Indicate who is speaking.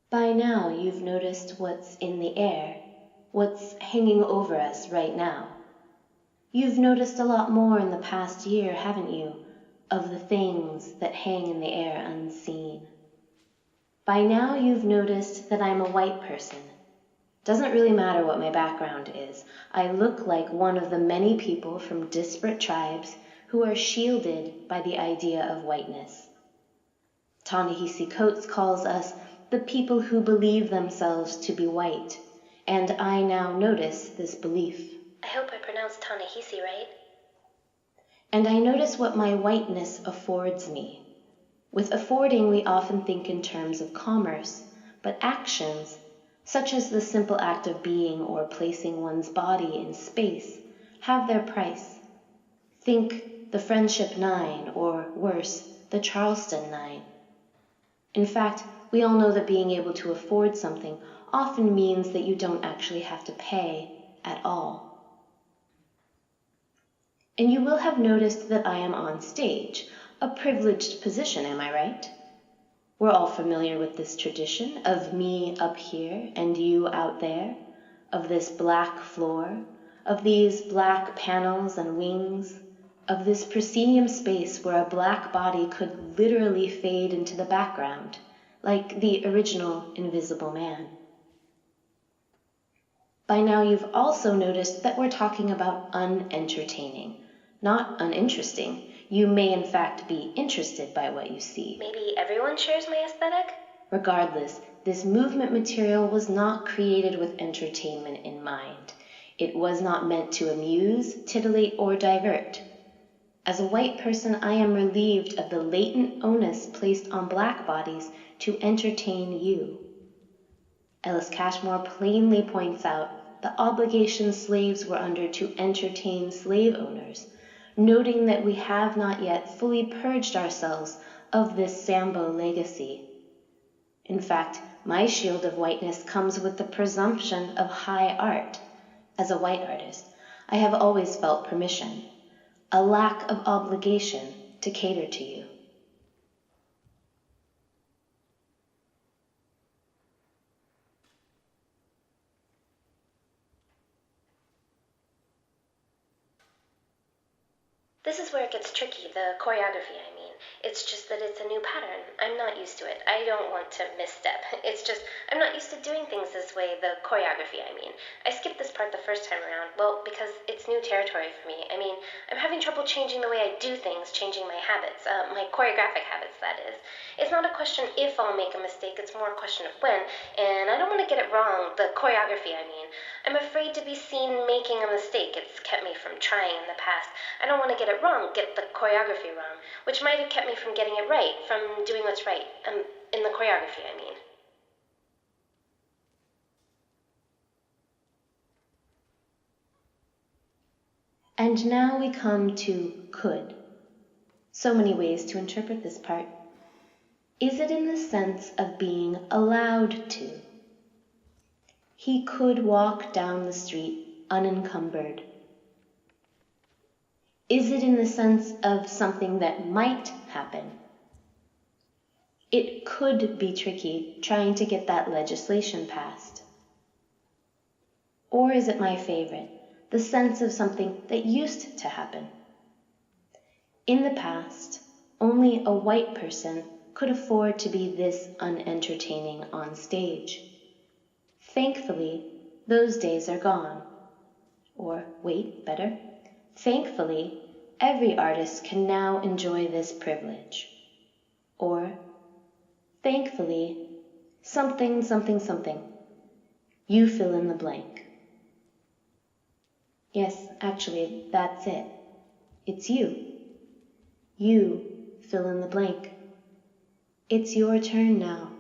Speaker 1: By now you've noticed what's in the air, what's hanging over us right now. You've noticed a lot more in the past year, haven't you, of the things that hang in the air unseen. By now you've noticed that I'm a white person. Doesn't really matter what my background is. I look like one of the many people from disparate tribes who are shielded by the idea of whiteness. Ta-Nehisi Coates calls us the people who believe themselves to be white, and I now notice this belief.
Speaker 2: I hope I pronounced Ta-Nehisi right.
Speaker 1: And I notice what my whiteness affords me. With affording, we often think in terms of commerce, but actions, such as the simple act of being or placing one's body in space, have their price. Think the Friendship 9, or worse, the Charleston 9. In fact, we all know that being able to afford something often means that you don't actually have to pay at all. And you will have noticed that I am on stage, a privileged position, am I right? We're all familiar with this tradition of me up here and you out there, of this black floor, of these black panels and wings, of this proscenium space where a black body could literally fade into the background, like the original Invisible Man. By now you've also noticed that we're talking about unentertaining, not uninteresting. You may in fact be interested by what you see.
Speaker 2: Maybe everyone shares my aesthetic?
Speaker 1: Regardless, this movement material was not created with entertainment in mind. It was not meant to amuse, titillate, or divert. As a white person, I am relieved of the latent onus placed on black bodies to entertain you. Ellis Cashmore plainly points out the obligation slaves were under to entertain slave owners, noting that we have not yet fully purged ourselves of this Sambo legacy. In fact, my shield of whiteness comes with the presumption of high art. As a white artist, I have always felt permission, a lack of obligation to cater to you.
Speaker 2: This is where it gets tricky, the choreography, I mean. It's just that it's a new pattern. I'm not used to it. I don't want to misstep. It's just, I'm not used to doing things this way, the choreography, I mean. I skipped this part the first time around, well, because it's new territory for me. I mean, I'm having trouble changing the way I do things, changing my habits, my choreographic habits, that is. It's not a question if I'll make a mistake, it's more a question of when, and I don't want to get it wrong, the choreography, I mean. I'm afraid to be seen making a mistake. It's kept me from trying in the past. I don't want to get it wrong, get the choreography wrong, which might have kept me from getting it right, from doing what's right, in the choreography, I mean.
Speaker 1: And now we come to could. So many ways to interpret this part. Is it in the sense of being allowed to? He could walk down the street unencumbered. Is it in the sense of something that might happen? It could be tricky trying to get that legislation passed. Or is it my favorite, the sense of something that used to happen? In the past, only a white person could afford to be this unentertaining on stage. Thankfully, those days are gone. Or, wait, better. Thankfully, every artist can now enjoy this privilege. Or, thankfully, something, something, something. You fill in the blank. Yes, actually, that's it. It's you. You fill in the blank. It's your turn now.